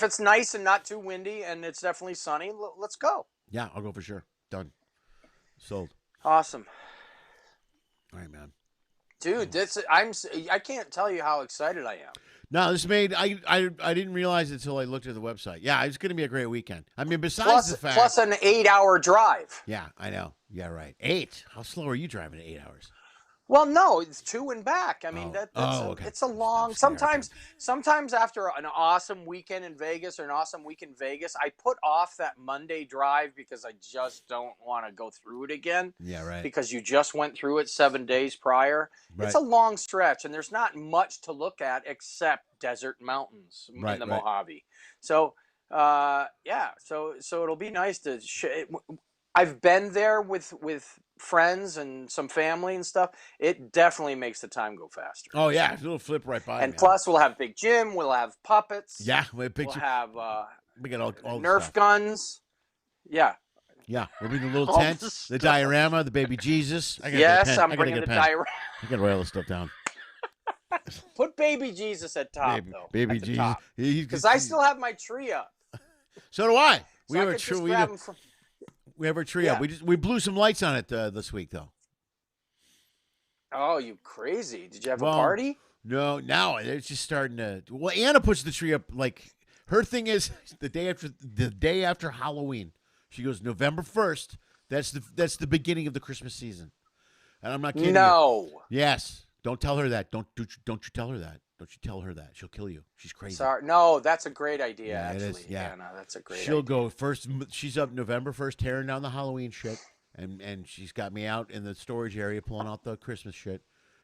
it's nice and not too windy and it's definitely sunny, let's go. Yeah, I'll go for sure. Done. Sold. Awesome. All right, man. Dude, I can't tell you how excited I am. No, this made I didn't realize it until I looked at the website. Yeah, it's going to be a great weekend. I mean, besides the fact plus an 8-hour drive. Yeah, I know. Yeah, right. 8. How slow are you driving at 8 hours? Well, no, it's 2 and back. I mean, okay. It's a long. Sometimes after an awesome weekend in Vegas or an awesome week in Vegas, I put off that Monday drive because I just don't want to go through it again. Yeah, right. Because you just went through it 7 days prior. Right. It's a long stretch, and there's not much to look at except desert mountains in the Mojave. So, so it'll be nice to. I've been there with friends and some family and stuff. It definitely makes the time go faster. Oh yeah, it'll flip right by. And plus, we'll have Big Jim. We'll have puppets. Yeah, we'll have we got all Nerf guns. Yeah. Yeah, we'll bring the little tent, the diorama, the baby Jesus. I'm bringing the diorama. I gotta write all this stuff down. Put baby Jesus at top, though. Baby Jesus, because I still have my tree up. So do I. We have a tree. We have our tree up. We blew some lights on it this week, though. Oh, you crazy! Did you have a party? No, now it's just starting to. Well, Anna puts the tree up. Like her thing is the day after Halloween. She goes November 1st. That's the beginning of the Christmas season. And I'm not kidding. No. You. Yes. Don't tell her that. Don't you tell her that. Don't you tell her that. She'll kill you. She's crazy. Sorry. No, that's a great idea, yeah, actually. It is. Yeah. Anna, that's a great idea. She'll go first. She's up November 1st, tearing down the Halloween shit. and she's got me out in the storage area pulling out the Christmas shit.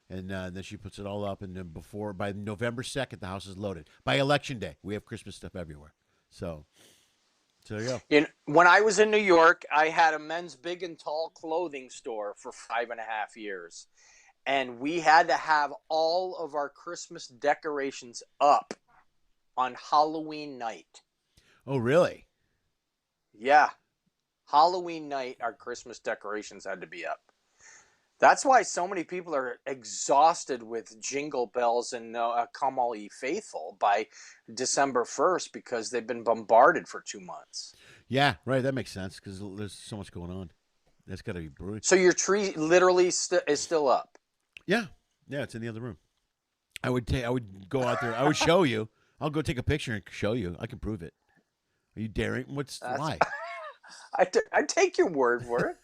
And then she puts it all up, and then by November 2nd, the house is loaded. By Election Day, we have Christmas stuff everywhere. So there you go. When I was in New York, I had a men's big and tall clothing store for 5.5 years. And we had to have all of our Christmas decorations up on Halloween night. Oh, really? Yeah. Halloween night, our Christmas decorations had to be up. That's why so many people are exhausted with Jingle Bells and Come All Ye Faithful by December 1st because they've been bombarded for 2 months. Yeah, right. That makes sense because there's so much going on. That's got to be brutal. So your tree literally is still up? Yeah. Yeah, it's in the other room. I would go out there. I would show you. I'll go take a picture and show you. I can prove it. Are you daring? Why? I take your word for it.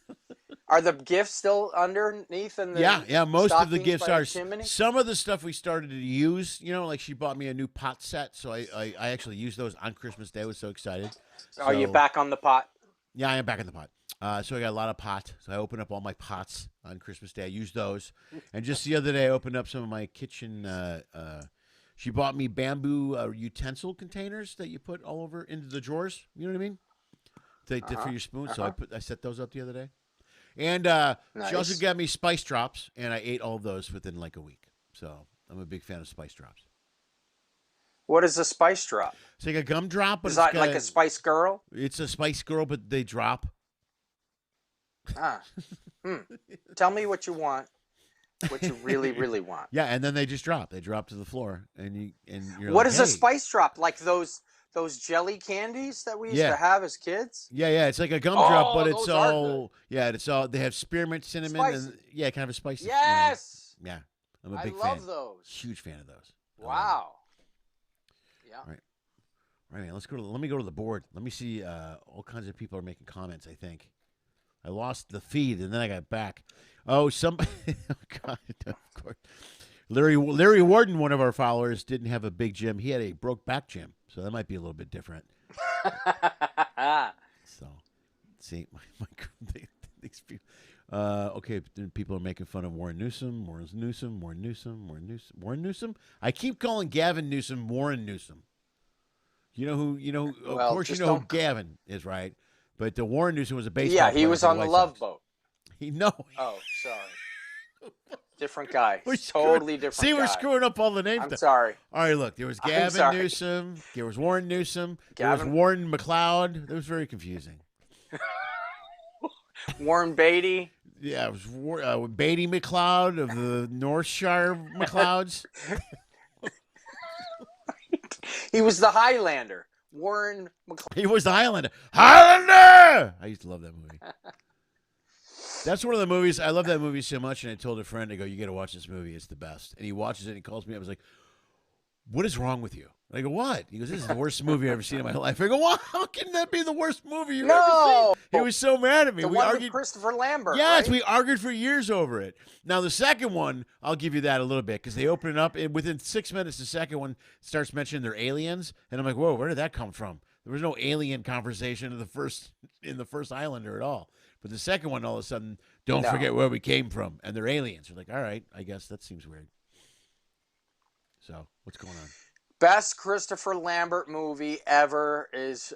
Are the gifts still underneath? In the yeah. Most of the gifts are. Chimney? Some of the stuff we started to use. Like she bought me a new pot set, so I actually used those on Christmas Day. I was so excited. Are you back on the pot? Yeah, I am back in the pot. So I got a lot of pot. So I opened up all my pots on Christmas Day. I used those, and just the other day I opened up some of my kitchen. She bought me bamboo utensil containers that you put all over into the drawers. You know what I mean? For your spoon. So I set those up the other day. And nice. She also got me spice drops, and I ate all of those within like a week. So I'm a big fan of spice drops. What is a spice drop? It's like a gum drop. But is that like a Spice Girl? It's a Spice Girl, but they drop. Tell me what you want. What you really, really want. Yeah, and then they just drop. They drop to the floor, and you're what like, is a spice drop? Like those jelly candies that we used to have as kids? Yeah. It's like a gum drop, but it's all they have spearmint, cinnamon, spicy. And kind of a spicy. Yes. Yeah, I'm a big fan. I love those. Huge fan of those. Wow. Yeah. All right, man. Let me go to the board. Let me see. All kinds of people are making comments. I think I lost the feed, and then I got back. Oh, somebody. Oh, God, of course. Larry Warden, one of our followers, didn't have a big gym. He had a broke back gym, so that might be a little bit different. So, see, these people. Okay, people are making fun of Warren Newsom. Warren Newsom. I keep calling Gavin Newsom Warren Newsom. You know who? Of course, you know who Gavin is, right? But the Warren Newsom was a baseball player. Yeah, he was on the Love Boat. Oh, sorry. Different guy. Totally different guy. See, we're screwing up all the names. I'm sorry. All right, look. There was Gavin Newsom. There was Warren Newsom. There was Warren McLeod. It was very confusing. Warren Beatty. Yeah, it was Beatty McLeod of the North Shire McLeods. He was the Highlander. Warren McLeod. He was the Highlander. Highlander! I used to love that movie. That's one of the movies. I love that movie so much, and I told a friend, I go, you got to watch this movie. It's the best. And he watches it, and he calls me up. I was like, what is wrong with you? And I go, what? He goes, this is the worst movie I've ever seen in my life. I go, well, how can that be the worst movie you've ever seen? He was so mad at me. We argued with Christopher Lambert. Yes, right? we argued for years over it. Now, the second one, I'll give you that a little bit, because they open it up, and within 6 minutes, the second one starts mentioning they're aliens. And I'm like, whoa, where did that come from? There was no alien conversation in the first Highlander at all. But the second one, all of a sudden, don't forget where we came from, and they're aliens. We're like, all right, I guess that seems weird. So, what's going on? Best Christopher Lambert movie ever is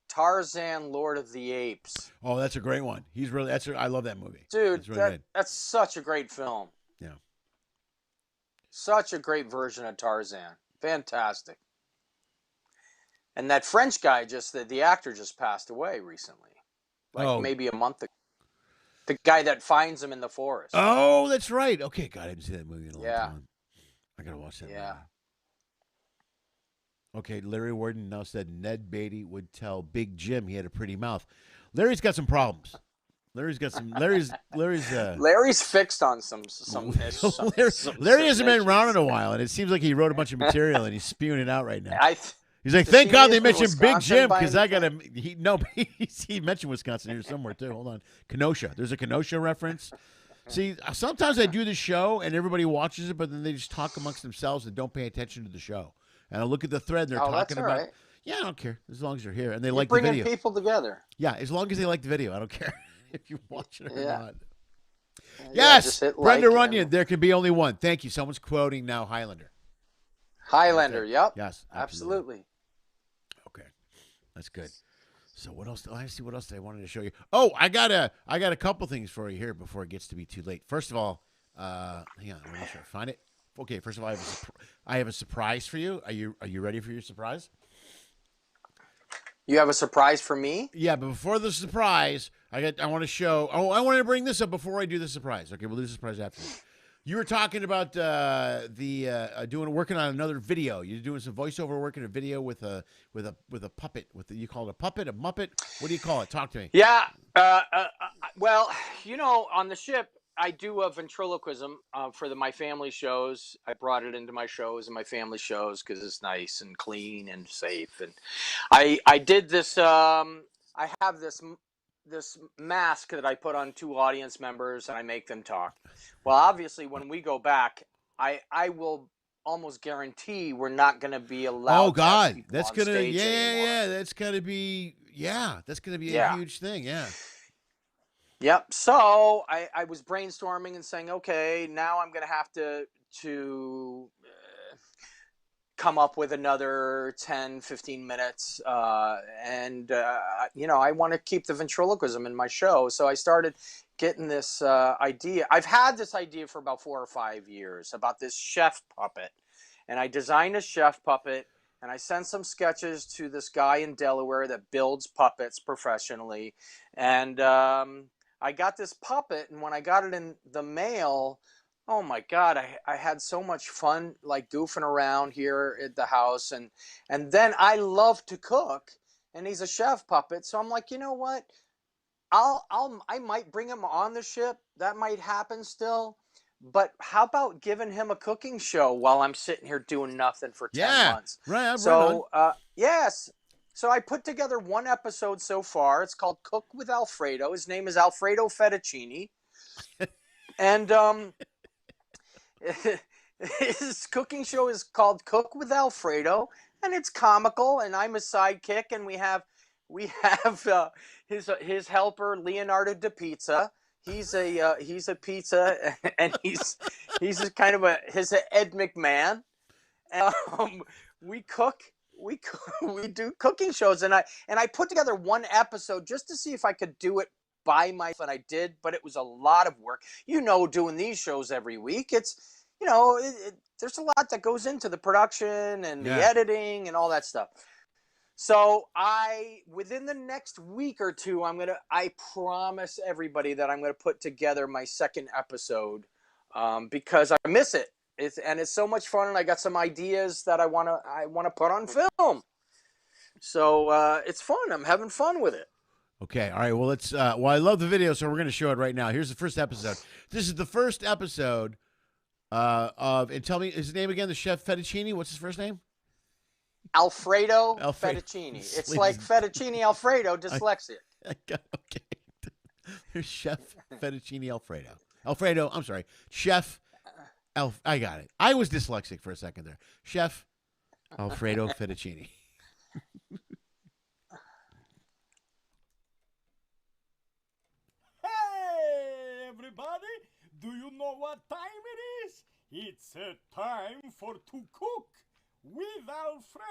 Tarzan, Lord of the Apes. Oh, that's a great one. I love that movie. Dude, that's such a great film. Yeah. Such a great version of Tarzan. Fantastic. And that French guy the actor just passed away recently. Maybe a month ago. The guy that finds him in the forest. Oh, that's right. Okay, God, I didn't see that movie in a long time. I got to watch that movie. Okay, Larry Warden now said Ned Beatty would tell Big Jim he had a pretty mouth. Larry's got some problems. Larry's fixed on some Larry hasn't been around in a while, and it seems like he wrote a bunch of material and he's spewing it out right now. He's like, thank God they mentioned Big Jim, because I got to. He mentioned Wisconsin here somewhere too. Hold on, Kenosha. There's a Kenosha reference. See, sometimes I do the show and everybody watches it, but then they just talk amongst themselves and don't pay attention to the show. And I look at the thread and they're talking about. Right. Yeah, I don't care as long as they're here and they like the video. Bringing people together. Yeah, as long as they like the video, I don't care. if you watch it or Yeah. not. Yeah, Yes, just hit Brenda like Runyon. and There can be only one. Thank you. Someone's quoting now Highlander. Highlander. Okay. Yep. Yes, Absolutely. Okay, that's good. So what else? I see what else I wanted to show you. Oh, I got a couple things for you here before it gets to be too late. First of all, hang on, let me make sure I find it. Okay, first of all, I have a surprise for you. Are you ready for your surprise? You have a surprise for me? Yeah, but before the surprise, I want to show. Oh, I want to bring this up before I do the surprise. Okay, we'll do the surprise after. You were talking about working on another video. You're doing some voiceover work in a video with a puppet. You call it a puppet, a muppet? What do you call it? Talk to me. Yeah. Well, on the ship, I do a ventriloquism for my family shows. I brought it into my shows and my family shows because it's nice and clean and safe. And I did this. I have this mask that I put on two audience members and I make them talk. Well, obviously, when we go back, I will almost guarantee we're not going to be allowed. Oh to have God, people that's on gonna stage anymore. that's gonna be that's gonna be a Yeah. huge thing. Yeah. Yep. So I was brainstorming and saying, okay, now I'm going to have to come up with another 10, 15 minutes. And I want to keep the ventriloquism in my show. So I started getting this idea. I've had this idea for about 4 or 5 years about this chef puppet. And I designed a chef puppet. And I sent some sketches to this guy in Delaware that builds puppets professionally. And I got this puppet. And when I got it in the mail, oh my God, I had so much fun like goofing around here at the house. And then I love to cook. And he's a chef puppet. So I'm like, you know what? I might bring him on the ship. That might happen still. But how about giving him a cooking show while I'm sitting here doing nothing for 10 months? Right. So, yes. So I put together one episode so far. It's called Cook with Alfredo. His name is Alfredo Fettuccini. And his cooking show is called Cook with Alfredo. And it's comical. And I'm a sidekick. And we have his helper, Leonardo da Pizza. He's a pizza, and he's a kind of he's an Ed McMahon. We do cooking shows, and I put together one episode just to see if I could do it by myself, and I did, but it was a lot of work. Doing these shows every week, it's there's a lot that goes into the production and the editing and all that stuff. So within the next week or two, I promise everybody that I'm going to put together my second episode because I miss it. It's so much fun, and I got some ideas that I want to put on film. So it's fun. I'm having fun with it. Okay. All right. Well, let's. I love the video, so we're going to show it right now. Here's the first episode. This is the first episode and tell me his name again. The chef Fettuccini. What's his first name? Alfredo Fettuccini. It's like fettuccine Alfredo, dyslexic. Okay. There's Chef Fettuccine Alfredo. Alfredo, I'm sorry. Chef I got it. I was dyslexic for a second there. Chef Alfredo Fettuccini. Hey, everybody! Do you know what time it is? It's time to cook with Alfredo!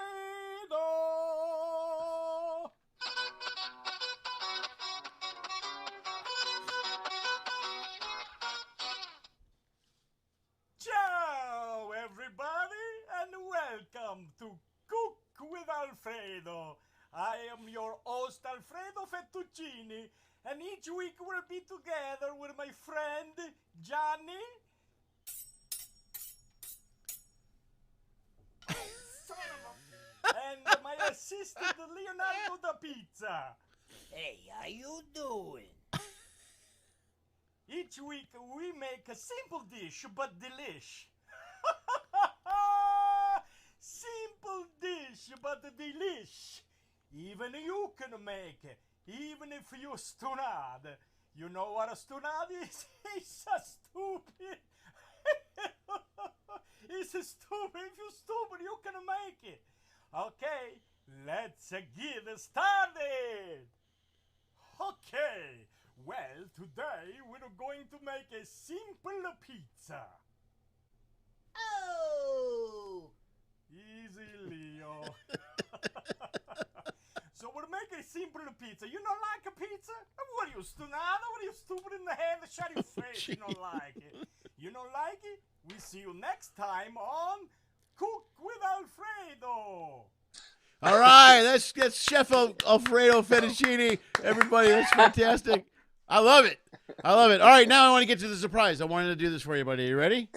Ciao, everybody, and welcome to Cook with Alfredo. I am your host, Alfredo Fettuccini, and each week we'll be together with my friend, Johnny. And my assistant, Leonardo da Pizza. Hey, how you doing? Each week we make a simple dish, but delish. Simple dish, but delish. Even you can make it, even if you're stunad. You know what a stunad is? It's a stupid. It's a stupid. If you're stupid, you can make it. Okay, let's get started. Okay, Well, today we're going to make a simple pizza. Oh! Easy, Leo. So we'll make a simple pizza. You don't like a pizza? What are you, Stunado? What are you, stupid in the head? Shut your face. You don't like it. You don't like it? We see you next time on Cook with Alfredo. All right, that's Chef Alfredo Fettuccine. Everybody, that's fantastic. I love it. I love it. All right, now I want to get to the surprise. I wanted to do this for you, buddy. You ready?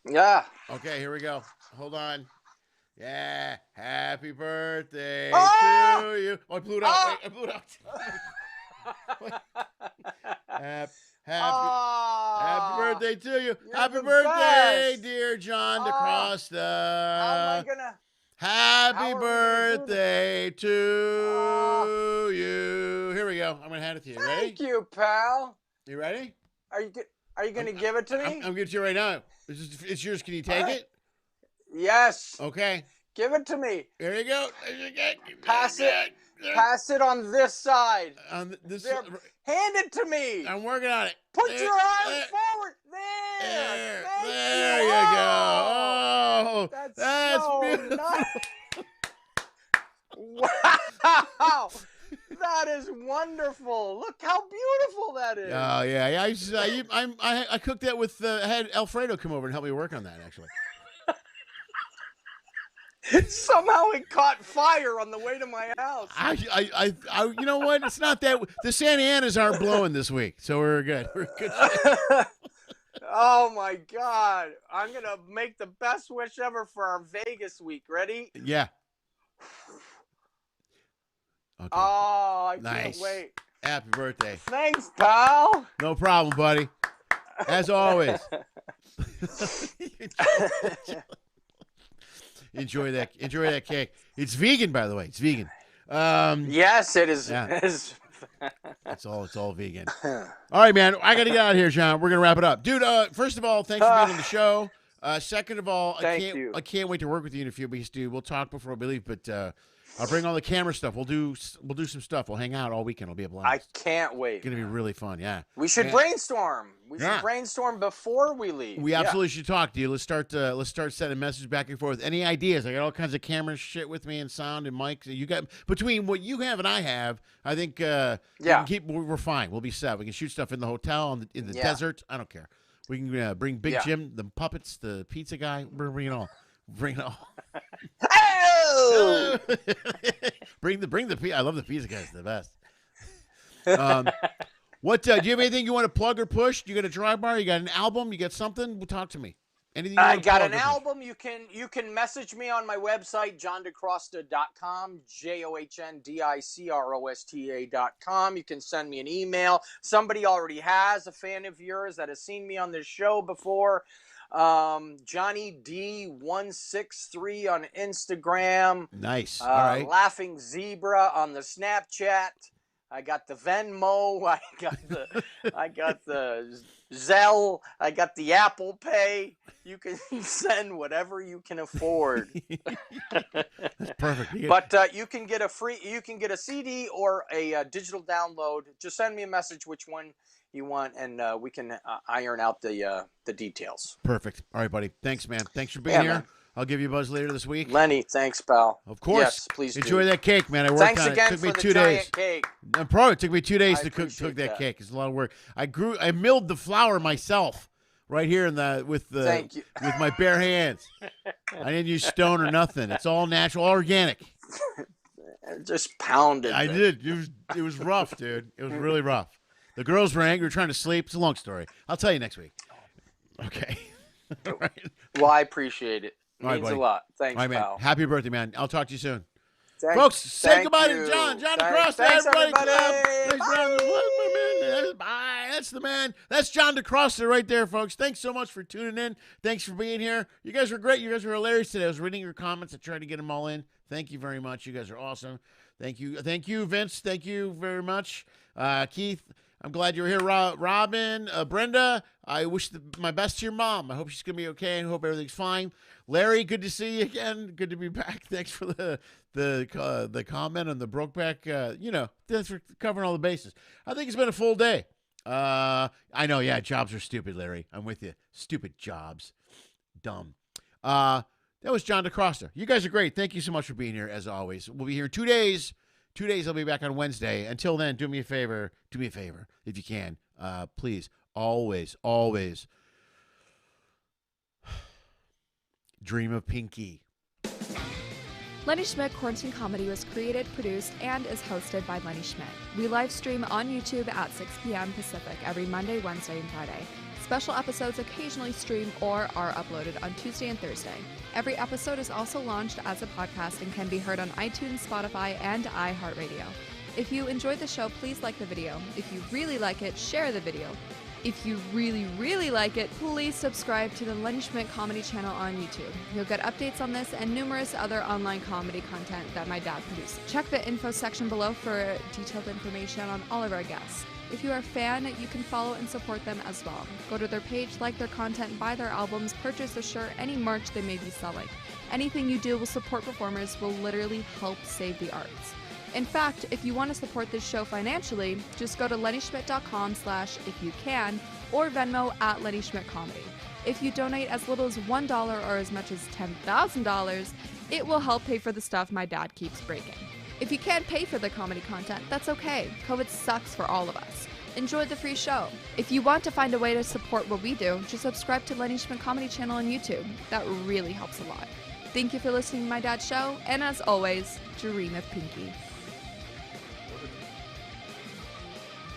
Yeah. Okay, here we go. Hold on. Yeah, happy birthday Ah! to you. Oh, I blew it out. Ah! Wait, I blew it out. happy Ah, birthday to you. You're Happy the birthday, best. dear John Ah, DiCrosta. How am I gonna? Happy how are we gonna do birthday to Ah. you. Here we go. I'm gonna hand it to you. Ready? Thank you, pal. You ready? Are you gonna give it to me? I'm giving it to you right now. It's yours. Can you take it? Yes. Okay. Give it to me. Here you go. Pass it. Pass it on this side. On this, There. Hand it to me. I'm working on it. Put There, your arm there, forward. There. Thank there you. you go. Oh, That's so beautiful. nice. Wow. That is wonderful. Look how beautiful that is. Oh yeah. I cooked that with. I had Alfredo come over and help me work on that actually. Somehow it caught fire on the way to my house. I you know what? It's not that the Santa Anas aren't blowing this week, so we're good. We're good. Oh my God. I'm going to make the best wish ever for our Vegas week. Ready? Yeah. Okay. Oh, I Nice. can't wait. Happy birthday. Thanks, pal. No problem, buddy. As always. Enjoy that cake. It's vegan, by the way. It's vegan. Yes, it is. Yeah. It is. It's all vegan. All right, man. I got to get out of here, John. We're gonna wrap it up, dude. First of all, thanks for being on the show. Second of all, Thank you. I can't wait to work with you in a few weeks, dude. We'll talk before we leave, but I'll bring all the camera stuff. We'll do some stuff. We'll hang out all weekend. It'll be a blast. I can't wait. It's gonna be really fun. Yeah. We should brainstorm. We should brainstorm before we leave. We absolutely should talk, dude. Let's start sending messages back and forth. Any ideas? I got all kinds of camera shit with me and sound and mics. You got between what you have and I have. I think we can we're fine. We'll be set. We can shoot stuff in the hotel in the desert. I don't care. We can bring Big Jim, the puppets, the pizza guy. Bring it all. Bring it all. Oh! bring the pizza. I love the pizza guys. The best. What do you have anything you want to plug or push? You got a dry bar? You got an album? You got something? Well, talk to me. Anything? I got an album. You can message me on my website, johndicrosta.com, JOHNDICROSTA.com. You can send me an email. Somebody already has, a fan of yours that has seen me on this show before. Johnny D163 on Instagram. Nice. All right. Laughing Zebra on the Snapchat. I got the Venmo. I got the Zelle. I got the Apple Pay. You can send whatever you can afford. That's perfect. But you can get a CD or a digital download. Just send me a message which one you want, and we can iron out the details. Perfect. All right, buddy. Thanks, man. Thanks for being here. Man. I'll give you a buzz later this week. Lenny, thanks, pal. Of course. Yes, please Enjoy do. that cake, man. I worked Thanks on again it. It took for me the 2 giant days. cake. It took me 2 days to cook appreciate that that. cake. It's a lot of work. I milled the flour myself right here with my bare hands. I didn't use stone or nothing. It's all natural, all organic. Just pounded. I did. It was rough, dude. It was really rough. The girls were angry, trying to sleep. It's a long story. I'll tell you next week. Okay. All right. Well, I appreciate it. All right, Means buddy. a lot. Thanks, All right, man. pal. Happy birthday, man. I'll talk to you soon. Folks, Say goodbye to John. John DiCrosta. Thanks, Everybody. everybody. Bye. That's the man. That's John DiCrosta right there, folks. Thanks so much for tuning in. Thanks for being here. You guys were great. You guys were hilarious today. I was reading your comments. I tried to get them all in. Thank you very much. You guys are awesome. Thank you. Thank you, Vince. Thank you very much. Keith. I'm glad you're here, Robin. Brenda, I wish my best to your mom. I hope she's going to be okay and hope everything's fine. Larry, good to see you again. Good to be back. Thanks for the comment on the Brokeback. Thanks for covering all the bases. I think it's been a full day. I know, yeah, jobs are stupid, Larry. I'm with you. Stupid jobs. Dumb. That was John DiCrosta. You guys are great. Thank you so much for being here, as always. We'll be here in 2 days. 2 days, I'll be back on Wednesday. Until then, do me a favor, if you can. Please, always dream of Pinky. Lenny Schmidt Quarantine Comedy was created, produced, and is hosted by Lenny Schmidt. We live stream on YouTube at 6 p.m. Pacific every Monday, Wednesday, and Friday. Special episodes occasionally stream or are uploaded on Tuesday and Thursday. Every episode is also launched as a podcast and can be heard on iTunes, Spotify, and iHeartRadio. If you enjoyed the show, please like the video. If you really like it, share the video. If you really, really like it, please subscribe to the Lenny Schmidt Comedy channel on YouTube. You'll get updates on this and numerous other online comedy content that my dad produces. Check the info section below for detailed information on all of our guests. If you are a fan, you can follow and support them as well. Go to their page, like their content, buy their albums, purchase their shirt, any merch they may be selling. Anything you do will support performers, will literally help save the arts. In fact, if you want to support this show financially, just go to lennyschmidt.com/ifyoucan or Venmo at Lenny Schmidt Comedy. If you donate as little as $1 or as much as $10,000, it will help pay for the stuff my dad keeps breaking. If you can't pay for the comedy content, that's okay. COVID sucks for all of us. Enjoy the free show. If you want to find a way to support what we do, just subscribe to Lenny Schmidt Comedy channel on YouTube. That really helps a lot. Thank you for listening to my dad's show, and as always, dream of Pinky.